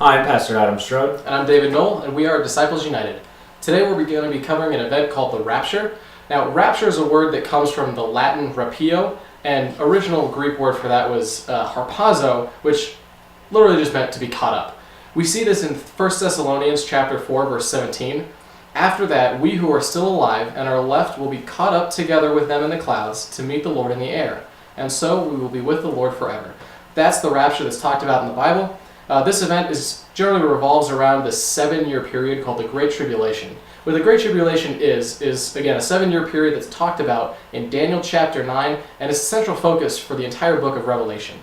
Hi, I'm Pastor Adam Strode. And I'm David Knoll, and we are Disciples United. Today we're going to be covering an event called the Rapture. Now, rapture is a word that comes from the Latin rapio, and original Greek word for that was harpazo, which literally just meant to be caught up. We see this in 1 Thessalonians chapter 4, verse 17. After that, we who are still alive and are left will be caught up together with them in the clouds to meet the Lord in the air. And so we will be with the Lord forever. That's the rapture that's talked about in the Bible. This event generally revolves around this 7-year period called the Great Tribulation. What the Great Tribulation is again, a 7-year period that's talked about in Daniel chapter 9, and is the central focus for the entire book of Revelation.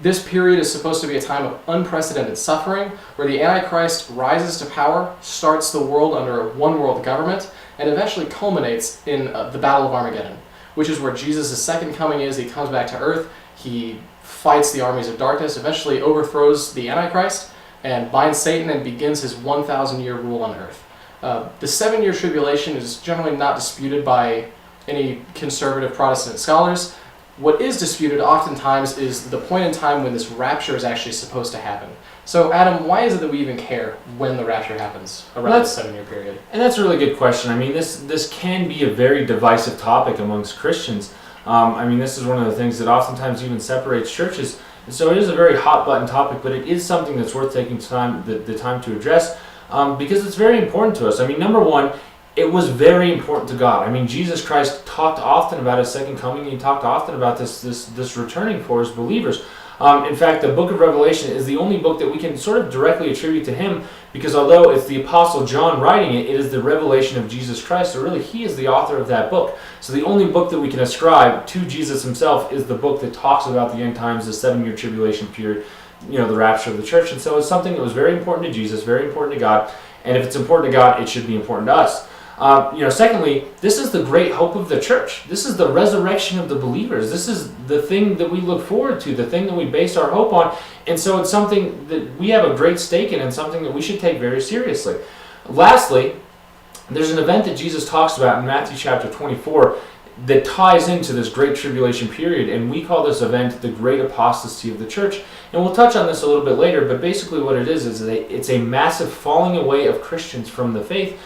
This period is supposed to be a time of unprecedented suffering, where the Antichrist rises to power, starts the world under a one-world government, and eventually culminates in the Battle of Armageddon, which is where Jesus' second coming is. He comes back to earth, he fights the armies of darkness, eventually overthrows the Antichrist, and binds Satan and begins his 1,000-year rule on earth. The 7-year tribulation is generally not disputed by any conservative Protestant scholars. What is disputed oftentimes is the point in time when this rapture is actually supposed to happen. So, Adam, why is it that we even care when the rapture happens around the 7-year period? And that's a really good question. I mean, this can be a very divisive topic amongst Christians. This is one of the things that oftentimes even separates churches. And so it is a very hot-button topic, but it is something that's worth taking the time to address because it's very important to us. I mean, number one, it was very important to God. I mean, Jesus Christ talked often about his second coming, and he talked often about this returning for his believers. In fact, the book of Revelation is the only book that we can sort of directly attribute to him, because although it's the Apostle John writing it, it is the revelation of Jesus Christ. So really, he is the author of that book. So the only book that we can ascribe to Jesus himself is the book that talks about the end times, the 7-year tribulation period, the rapture of the church. And so it's something that was very important to Jesus, very important to God. And if it's important to God, it should be important to us. Secondly, this is the great hope of the church. This is the resurrection of the believers. This is the thing that we look forward to, the thing that we base our hope on. And so it's something that we have a great stake in and something that we should take very seriously. Lastly, there's an event that Jesus talks about in Matthew chapter 24 that ties into this great tribulation period, and we call this event the great apostasy of the church. And we'll touch on this a little bit later, but basically what it is it's a massive falling away of Christians from the faith.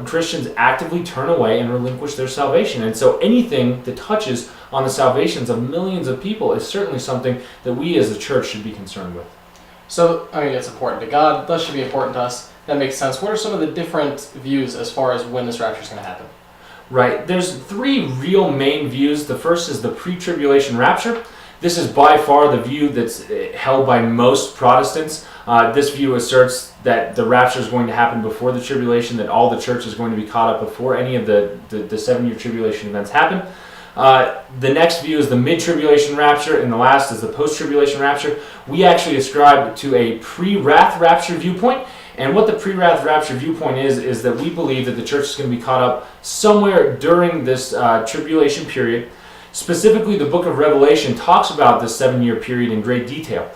Christians actively turn away and relinquish their salvation. And so anything that touches on the salvations of millions of people is certainly something that we as a church should be concerned with. So, it's important to God, thus should be important to us. That makes sense. What are some of the different views as far as when this rapture is going to happen? Right. There's 3 real main views. The first is the pre-tribulation rapture. This is by far the view that's held by most Protestants. This view asserts that the rapture is going to happen before the tribulation, that all the church is going to be caught up before any of the 7-year tribulation events happen. The next view is the mid-tribulation rapture, and the last is the post-tribulation rapture. We actually ascribe to a pre-wrath rapture viewpoint, and what the pre-wrath rapture viewpoint is that we believe that the church is going to be caught up somewhere during this tribulation period. Specifically, the book of Revelation talks about this 7-year period in great detail.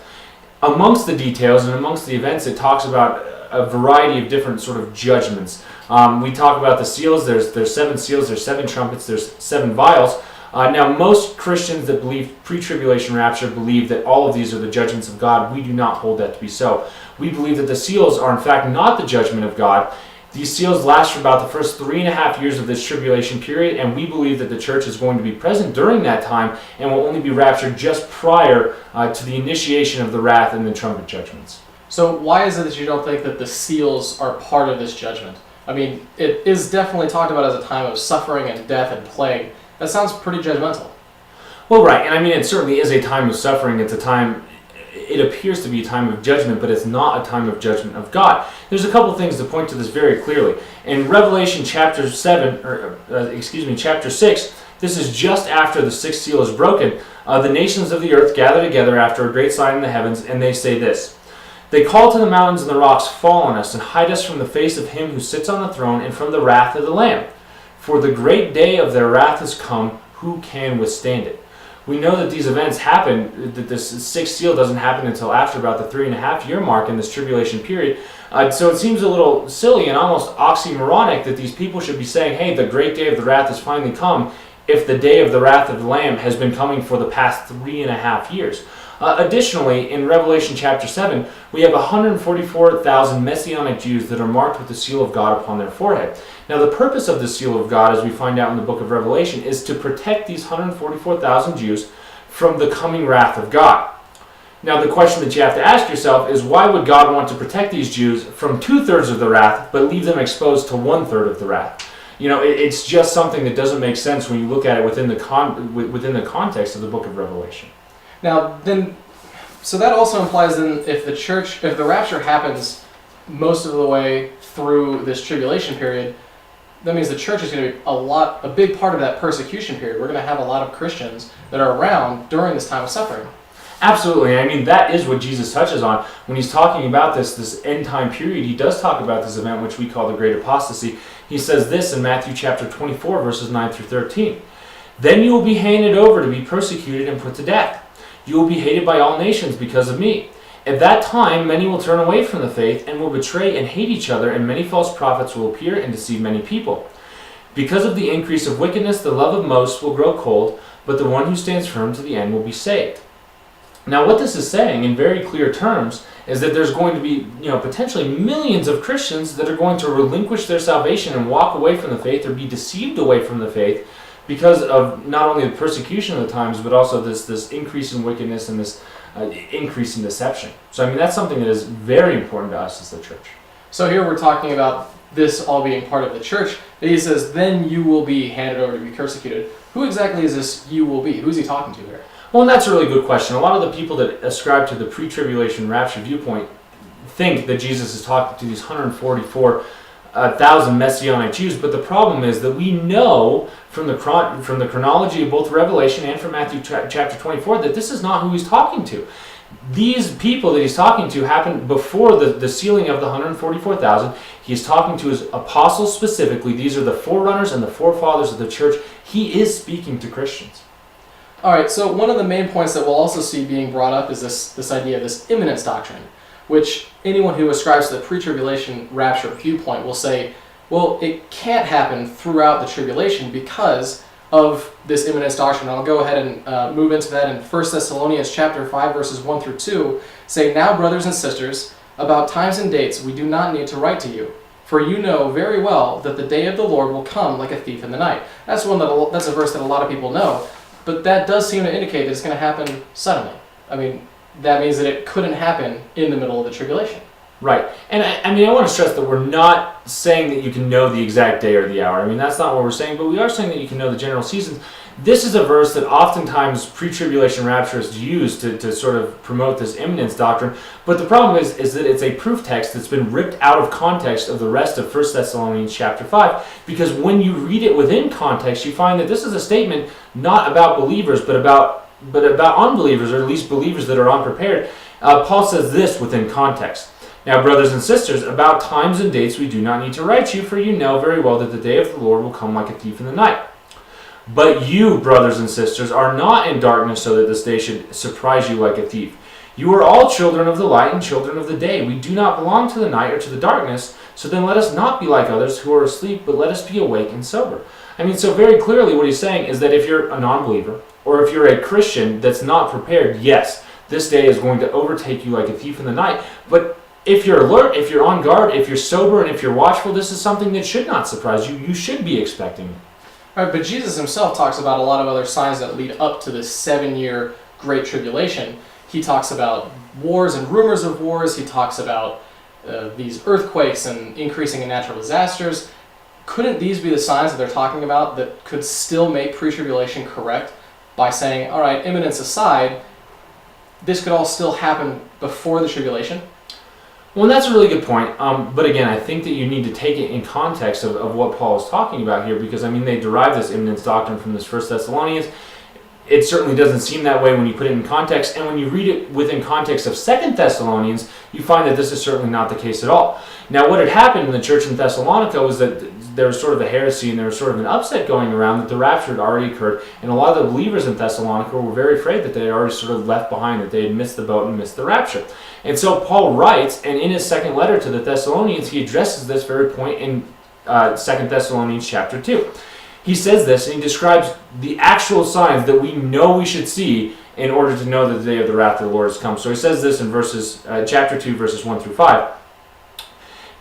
Amongst the details and amongst the events, it talks about a variety of different sort of judgments. We talk about the seals. There's 7 seals, there's 7 trumpets, there's 7 vials. Now, most Christians that believe pre-tribulation rapture believe that all of these are the judgments of God. We do not hold that to be so. We believe that the seals are in fact not the judgment of God. These seals last for about the first 3.5 years of this tribulation period, and we believe that the church is going to be present during that time and will only be raptured just prior to the initiation of the wrath and the trumpet judgments. So why is it that you don't think that the seals are part of this judgment? It is definitely talked about as a time of suffering and death and plague. That sounds pretty judgmental. Well, right, and it certainly is a time of suffering. It appears to be a time of judgment, but it's not a time of judgment of God. There's a couple things to point to this very clearly. In Revelation chapter 6, this is just after the 6th seal is broken. The nations of the earth gather together after a great sign in the heavens, and they say this: "They call to the mountains and the rocks, fall on us, and hide us from the face of him who sits on the throne and from the wrath of the Lamb. For the great day of their wrath has come, who can withstand it?" We know that these events happen, that this 6th seal doesn't happen until after about the 3.5-year mark in this tribulation period. So it seems a little silly and almost oxymoronic that these people should be saying, hey, the great day of the wrath has finally come, if the day of the wrath of the Lamb has been coming for the past 3.5 years. Additionally, in Revelation chapter 7, we have 144,000 Messianic Jews that are marked with the seal of God upon their forehead. Now, the purpose of the seal of God, as we find out in the book of Revelation, is to protect these 144,000 Jews from the coming wrath of God. Now, the question that you have to ask yourself is, why would God want to protect these Jews from 2/3 of the wrath, but leave them exposed to 1/3 of the wrath? It's just something that doesn't make sense when you look at it within the context of the book of Revelation. Now, then, so that also implies then if the rapture happens most of the way through this tribulation period, that means the church is going to be a big part of that persecution period. We're going to have a lot of Christians that are around during this time of suffering. Absolutely. I mean, that is what Jesus touches on when he's talking about this end time period. He does talk about this event, which we call the Great Apostasy. He says this in Matthew chapter 24, verses 9 through 13. Then you will be handed over to be persecuted and put to death. You will be hated by all nations because of me. At that time, many will turn away from the faith and will betray and hate each other, and many false prophets will appear and deceive many people. Because of the increase of wickedness, the love of most will grow cold, but the one who stands firm to the end will be saved. Now, what this is saying in very clear terms is that there's going to be, potentially millions of Christians that are going to relinquish their salvation and walk away from the faith or be deceived away from the faith because of not only the persecution of the times, but also this increase in wickedness and this increase in deception. So, I mean, that's something that is very important to us as the church. So here we're talking about this all being part of the church. He says, then you will be handed over to be persecuted. Who exactly is this you will be? Who's he talking to here? Well, and that's a really good question. A lot of the people that ascribe to the pre-tribulation rapture viewpoint think that Jesus is talking to these 144,000 Messianic Jews, but the problem is that we know from the chronology of both Revelation and from Matthew chapter 24 that this is not who he's talking to. These people that he's talking to happened before the sealing of the 144,000. He's talking to his apostles specifically. These are the forerunners and the forefathers of the church. He is speaking to Christians. All right, so one of the main points that we'll also see being brought up is this idea of this imminence doctrine, which anyone who ascribes to the pre-tribulation rapture viewpoint will say, well, it can't happen throughout the tribulation because of this imminence doctrine. I'll go ahead and move into that in 1 Thessalonians chapter 5, verses 1 through 2, say, now, brothers and sisters, about times and dates we do not need to write to you, for you know very well that the day of the Lord will come like a thief in the night. That's a verse that a lot of people know. But that does seem to indicate that it's going to happen suddenly. I mean, that means that it couldn't happen in the middle of the tribulation. Right. And I want to stress that we're not saying that you can know the exact day or the hour. I mean, that's not what we're saying, but we are saying that you can know the general seasons. This is a verse that oftentimes pre-tribulation rapturists use to sort of promote this imminence doctrine. But the problem is that it's a proof text that's been ripped out of context of the rest of 1 Thessalonians chapter 5. Because when you read it within context, you find that this is a statement not about believers, but about unbelievers, or at least believers that are unprepared. Paul says this within context. Now, brothers and sisters, about times and dates we do not need to write you, for you know very well that the day of the Lord will come like a thief in the night. But you, brothers and sisters, are not in darkness so that this day should surprise you like a thief. You are all children of the light and children of the day. We do not belong to the night or to the darkness, so then let us not be like others who are asleep, but let us be awake and sober. I mean, so very clearly what he's saying is that if you're a non-believer, or if you're a Christian that's not prepared, yes, this day is going to overtake you like a thief in the night, but if you're alert, if you're on guard, if you're sober, and if you're watchful, this is something that should not surprise you. You should be expecting it. All right, but Jesus himself talks about a lot of other signs that lead up to this 7-year Great Tribulation. He talks about wars and rumors of wars. He talks about these earthquakes and increasing in natural disasters. Couldn't these be the signs that they're talking about that could still make pre-tribulation correct by saying, all right, imminence aside, this could all still happen before the tribulation? Well, that's a really good point. But again, I think that you need to take it in context of what Paul is talking about here, because, I mean, they derive this imminence doctrine from this 1 Thessalonians. It certainly doesn't seem that way when you put it in context, and when you read it within context of 2 Thessalonians, you find that this is certainly not the case at all. Now, what had happened in the church in Thessalonica was that there was sort of a heresy and there was sort of an upset going around that the rapture had already occurred, and a lot of the believers in Thessalonica were very afraid that they had already sort of left behind, that they had missed the boat and missed the rapture. And so Paul writes, and in his second letter to the Thessalonians, he addresses this very point in 2 Thessalonians chapter 2. he says this, and he describes the actual signs that we know we should see in order to know that the day of the wrath of the Lord has come. So he says this in chapter 2, verses 1 through 5.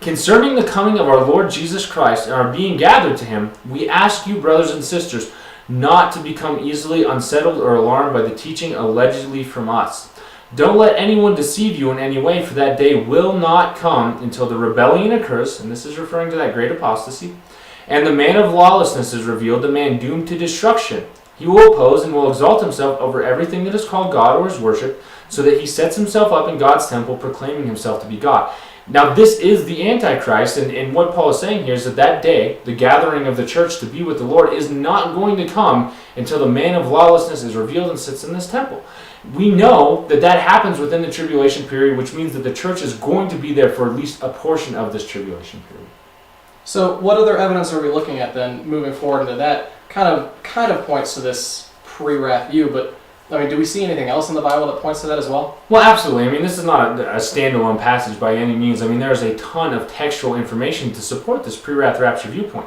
Concerning the coming of our Lord Jesus Christ and our being gathered to him, we ask you, brothers and sisters, not to become easily unsettled or alarmed by the teaching allegedly from us. Don't let anyone deceive you in any way, for that day will not come until the rebellion occurs, and this is referring to that great apostasy, and the man of lawlessness is revealed, the man doomed to destruction. He will oppose and will exalt himself over everything that is called God or is worshipped, so that he sets himself up in God's temple, proclaiming himself to be God. Now this is the Antichrist, and what Paul is saying here is that day, the gathering of the church to be with the Lord, is not going to come until the man of lawlessness is revealed and sits in this temple. We know that happens within the tribulation period, which means that the church is going to be there for at least a portion of this tribulation period. So what other evidence are we looking at then, moving forward into that? Kind of points to this pre-wrath view, but I mean, do we see anything else in the Bible that points to that as well? Well, absolutely. I mean, this is not a standalone passage by any means. I mean, there's a ton of textual information to support this pre-wrath rapture viewpoint.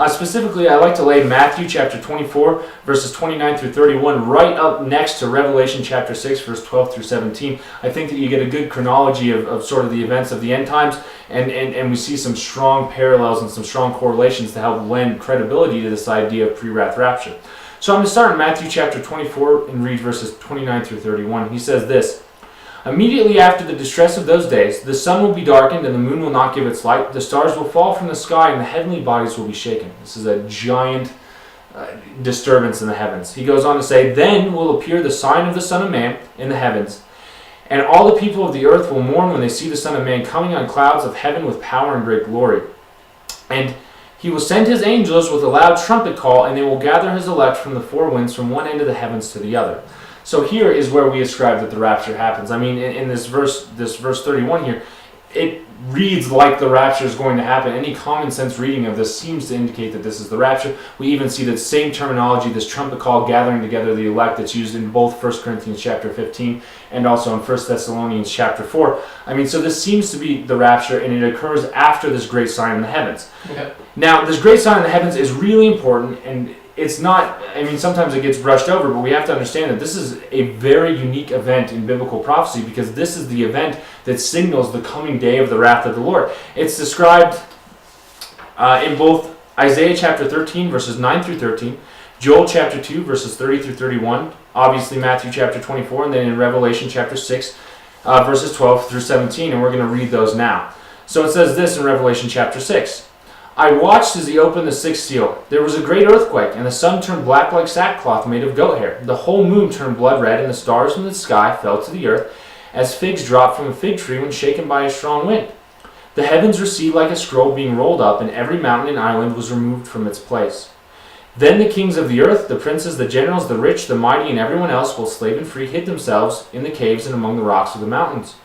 Specifically, I like to lay Matthew chapter 24, verses 29 through 31, right up next to Revelation chapter 6, verse 12 through 17. I think that you get a good chronology of sort of the events of the end times, and we see some strong parallels and some strong correlations to help lend credibility to this idea of pre-wrath rapture. So I'm going to start in Matthew chapter 24 and read verses 29 through 31. He says this, Immediately after the distress of those days, the sun will be darkened and the moon will not give its light. The stars will fall from the sky and the heavenly bodies will be shaken. This is a giant disturbance in the heavens. He goes on to say, Then will appear the sign of the Son of Man in the heavens. And all the people of the earth will mourn when they see the Son of Man coming on clouds of heaven with power and great glory. And he will send his angels with a loud trumpet call, and they will gather his elect from the four winds, from one end of the heavens to the other. So here is where we ascribe that the rapture happens. I mean, in this verse 31 here, it reads like the rapture is going to happen. Any common sense reading of this seems to indicate that this is the rapture. We even see that same terminology, this trumpet call gathering together the elect, that's used in both 1 Corinthians chapter 15 and also in 1 Thessalonians chapter 4. I mean, so this seems to be the rapture, and it occurs after this great sign in the heavens. Okay. Now, this great sign in the heavens is really important, and it's not, I mean, sometimes it gets brushed over, but we have to understand that this is a very unique event in biblical prophecy, because this is the event that signals the coming day of the wrath of the Lord. It's described in both Isaiah chapter 13, verses 9 through 13, Joel chapter 2, verses 30 through 31, obviously Matthew chapter 24, and then in Revelation chapter 6, verses 12 through 17, and we're going to read those now. So it says this in Revelation chapter 6. I watched as he opened the sixth seal. There was a great earthquake, and the sun turned black like sackcloth made of goat hair. The whole moon turned blood red, and the stars in the sky fell to the earth, as figs drop from a fig tree when shaken by a strong wind. The heavens receded like a scroll being rolled up, and every mountain and island was removed from its place. Then the kings of the earth, the princes, the generals, the rich, the mighty, and everyone else, both slave and free, hid themselves in the caves and among the rocks of the mountains.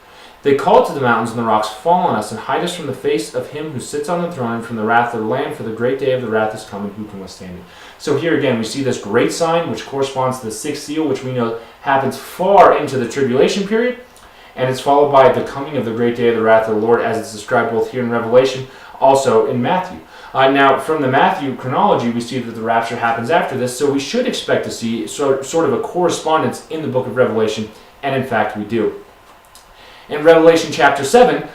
They called to the mountains and the rocks, Fall on us, and hide us from the face of him who sits on the throne and from the wrath of the Lamb, for the great day of the wrath is coming, who can withstand it? So here again, we see this great sign, which corresponds to the sixth seal, which we know happens far into the tribulation period, and it's followed by the coming of the great day of the wrath of the Lord, as it's described both here in Revelation, also in Matthew. Now, from the Matthew chronology, we see that the rapture happens after this, so we should expect to see sort of a correspondence in the book of Revelation, and in fact we do. In Revelation chapter 7,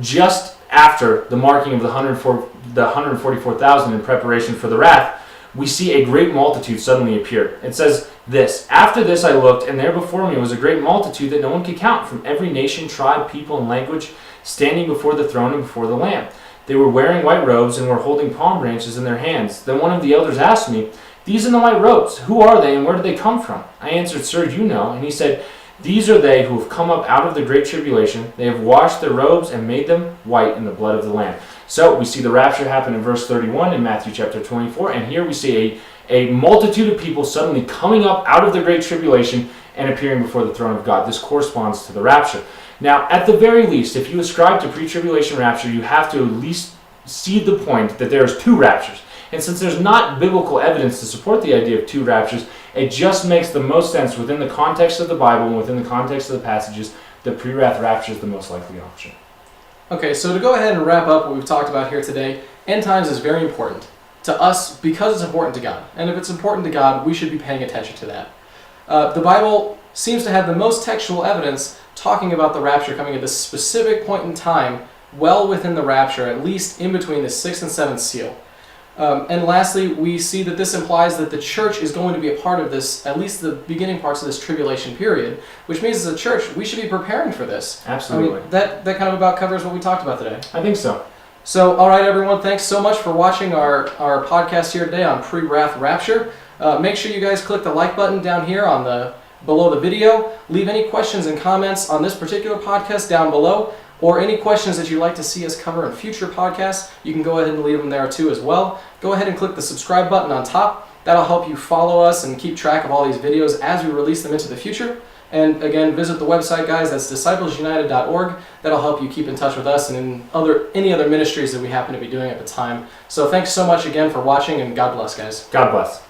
just after the marking of the 144,000 in preparation for the wrath, we see a great multitude suddenly appear. It says this, After this I looked, and there before me was a great multitude that no one could count, from every nation, tribe, people, and language, standing before the throne and before the Lamb. They were wearing white robes and were holding palm branches in their hands. Then one of the elders asked me, These in the white robes, who are they and where did they come from? I answered, Sir, you know. And he said, These are they who have come up out of the great tribulation. They have washed their robes and made them white in the blood of the Lamb. So we see the rapture happen in verse 31 in Matthew chapter 24. And here we see a multitude of people suddenly coming up out of the great tribulation and appearing before the throne of God. This corresponds to the rapture. Now, at the very least, if you ascribe to pre-tribulation rapture, you have to at least see the point that there's two raptures. And since there's not biblical evidence to support the idea of two raptures, it just makes the most sense within the context of the Bible and within the context of the passages that pre-wrath rapture is the most likely option. Okay, so to go ahead and wrap up what we've talked about here today, end times is very important. to us because it's important to God. And if it's important to God, we should be paying attention to that. The Bible seems to have the most textual evidence talking about the rapture coming at this specific point in time, well within the rapture, at least in between the 6th and 7th seal. And lastly, we see that this implies that the church is going to be a part of this, at least the beginning parts of this tribulation period, which means as a church, we should be preparing for this. Absolutely. I mean, that kind of about covers what we talked about today. I think so. So, all right, everyone, thanks so much for watching our podcast here today on Pre-Wrath Rapture. Make sure you guys click the like button down here below the video. Leave any questions and comments on this particular podcast down below, or any questions that you'd like to see us cover in future podcasts. You can go ahead and leave them there too as well. Go ahead and click the subscribe button on top. That'll help you follow us and keep track of all these videos as we release them into the future. And again, visit the website, guys. That's disciplesunited.org. That'll help you keep in touch with us and any other ministries that we happen to be doing at the time. So thanks so much again for watching, and God bless, guys. God bless.